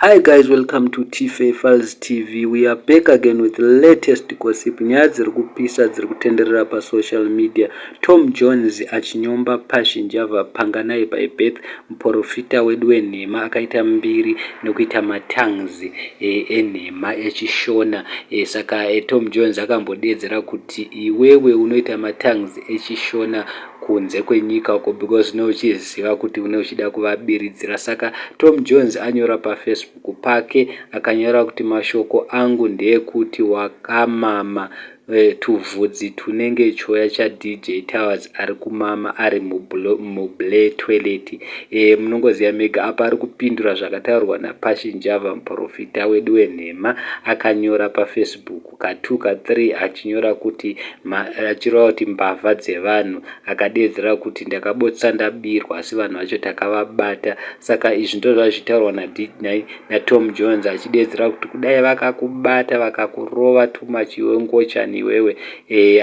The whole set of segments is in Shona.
Hi guys, welcome to Tife Files TV. We are back again with the latest gossip. Nyaya dziri kupisa dziri kutenderera pa social media. Tom Jones achinyomba Passion Java Panganai by Beth, muprofita wedu wenhema akaita mbiri nekuita matongues enhema echishona. Saka Tom Jones akambodedzera kuti iwewe unoita matongues echishona kunze kwenyika uko because uchiziva kuti uchida kuvabiridzira. Saka Tom Jones anyora pa Facebook pake akanyora kuti mashoko angu ndeyekuti wakamama tuvhudzi tunenge choya cha DJ Towers ari kumama ari muble toilet. Munongoziva mega apa ari kupindura zvakataurwa naPassion Java muprofita wedu wenhema. Akanyora pa Facebook katuka 3 achinyora kuti achirova kuti mbavha dzevanhu. Akadedzera kuti ndakabotsa ndabirwa asi vanhu vacho takavabata. Saka izvi ndizvo zvazvitaurwa naTom Jones achidedzera kuti kudai vakakubata vakakurova too much iwe ngochani iwewe.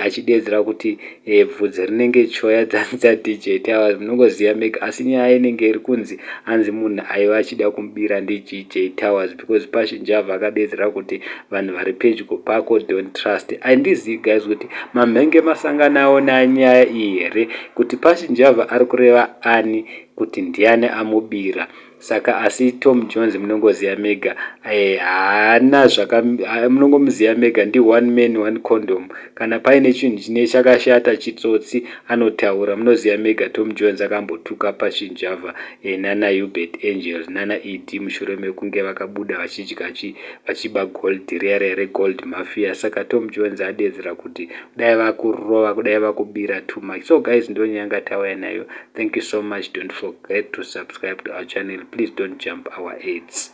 Achidedzera kuti bvudzi rinenge choya dzaDJ Towers. Munongoziva mega asi nyaya inenge iri kunzi hanzi munhu aiva achida kumubira ndiDJ Towers because Passion Java akadedzera kuti vanhu vari pedyo pako don't trust. Handizivi guys kuti mamhenge masanganawo nanyaya iyi here kuti Passion Java ari kureva ani kuti ndiani amubira. Saka asi Tom Jones munongoziva mega haana munongomuziva mega ndi one man one condom. Kana paine chinhu chine chakashata chitsotsi anotaura. Munoziva mega Tom Jones akambotuka Passion Java nana Hubert Angels nana ED mushure mekunge vakabuda vachiba gold riya gold mafia. Saka Tom Jones adedzera kuti kudai vakurova kudai vakubira too much. So guys, ndo nyanga tauya nayo. Thank you so much. Don't forget to subscribe to our channel. Please don't jump our heads.